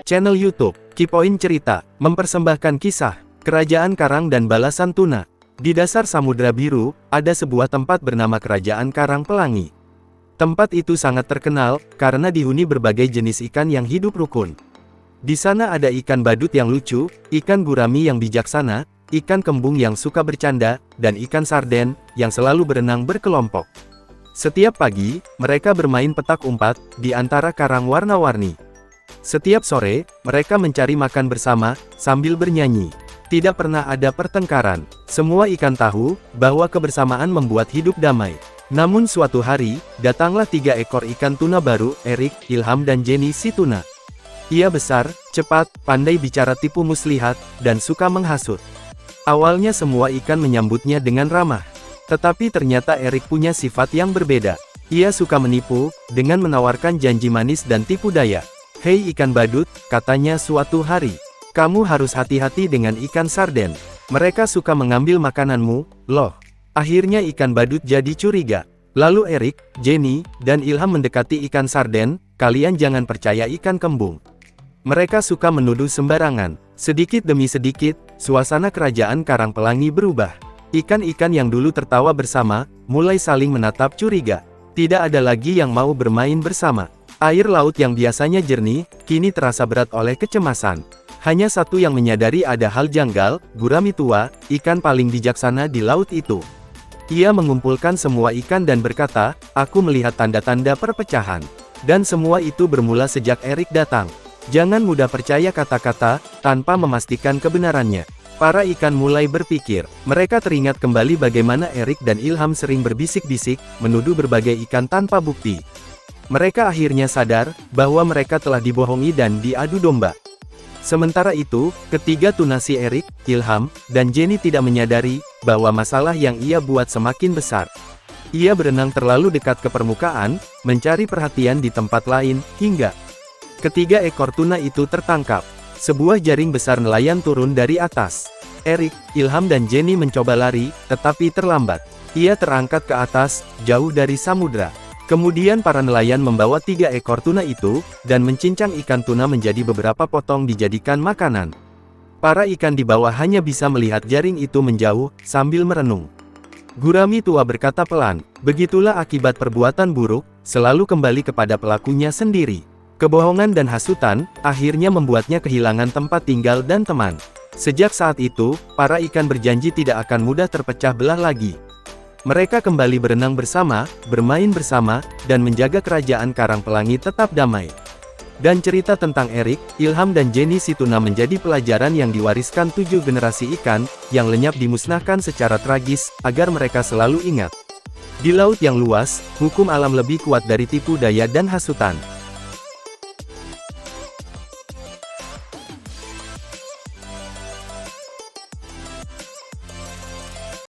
Channel YouTube Kipoin Cerita mempersembahkan kisah Kerajaan Karang dan Balasan Tuna. Di dasar Samudra Biru, ada sebuah tempat bernama Kerajaan Karang Pelangi. Tempat itu sangat terkenal karena dihuni berbagai jenis ikan yang hidup rukun. Di sana ada ikan badut yang lucu, ikan gurami yang bijaksana, ikan kembung yang suka bercanda, dan ikan sarden yang selalu berenang berkelompok. Setiap pagi, mereka bermain petak umpat di antara karang warna-warni. Setiap sore, mereka mencari makan bersama, sambil bernyanyi. Tidak pernah ada pertengkaran. Semua ikan tahu, bahwa kebersamaan membuat hidup damai. Namun suatu hari, datanglah 3 ekor ikan tuna baru, Erik, Ilham dan Jenny si tuna. Ia besar, cepat, pandai bicara tipu muslihat, dan suka menghasut. Awalnya semua ikan menyambutnya dengan ramah. Tetapi ternyata Erik punya sifat yang berbeda. Ia suka menipu, dengan menawarkan janji manis dan tipu daya. "Hei ikan badut," katanya suatu hari. "Kamu harus hati-hati dengan ikan sarden. Mereka suka mengambil makananmu, loh." Akhirnya ikan badut jadi curiga. Lalu Erik, Jenny, dan Ilham mendekati ikan sarden. "Kalian jangan percaya ikan kembung. Mereka suka menuduh sembarangan." Sedikit demi sedikit, suasana kerajaan Karang Pelangi berubah. Ikan-ikan yang dulu tertawa bersama, mulai saling menatap curiga. Tidak ada lagi yang mau bermain bersama. Air laut yang biasanya jernih, kini terasa berat oleh kecemasan. Hanya satu yang menyadari ada hal janggal, gurami tua, ikan paling bijaksana di laut itu. Ia mengumpulkan semua ikan dan berkata, "Aku melihat tanda-tanda perpecahan. Dan semua itu bermula sejak Erik datang. Jangan mudah percaya kata-kata, tanpa memastikan kebenarannya." Para ikan mulai berpikir. Mereka teringat kembali bagaimana Erik dan Ilham sering berbisik-bisik, menuduh berbagai ikan tanpa bukti. Mereka akhirnya sadar, bahwa mereka telah dibohongi dan diadu domba. Sementara itu, ketiga tuna si Erik, Ilham, dan Jenny tidak menyadari, bahwa masalah yang ia buat semakin besar. Ia berenang terlalu dekat ke permukaan, mencari perhatian di tempat lain, hingga ketiga ekor tuna itu tertangkap. Sebuah jaring besar nelayan turun dari atas. Erik, Ilham dan Jenny mencoba lari, tetapi terlambat. Ia terangkat ke atas, jauh dari samudra. Kemudian para nelayan membawa 3 ekor tuna itu, dan mencincang ikan tuna menjadi beberapa potong dijadikan makanan. Para ikan di bawah hanya bisa melihat jaring itu menjauh, sambil merenung. Gurami tua berkata pelan, "Begitulah akibat perbuatan buruk, selalu kembali kepada pelakunya sendiri." Kebohongan dan hasutan, akhirnya membuatnya kehilangan tempat tinggal dan teman. Sejak saat itu, para ikan berjanji tidak akan mudah terpecah belah lagi. Mereka kembali berenang bersama, bermain bersama, dan menjaga kerajaan Karang Pelangi tetap damai. Dan cerita tentang Erik, Ilham dan Jenny si tuna menjadi pelajaran yang diwariskan 7 generasi ikan, yang lenyap dimusnahkan secara tragis, agar mereka selalu ingat. Di laut yang luas, hukum alam lebih kuat dari tipu daya dan hasutan.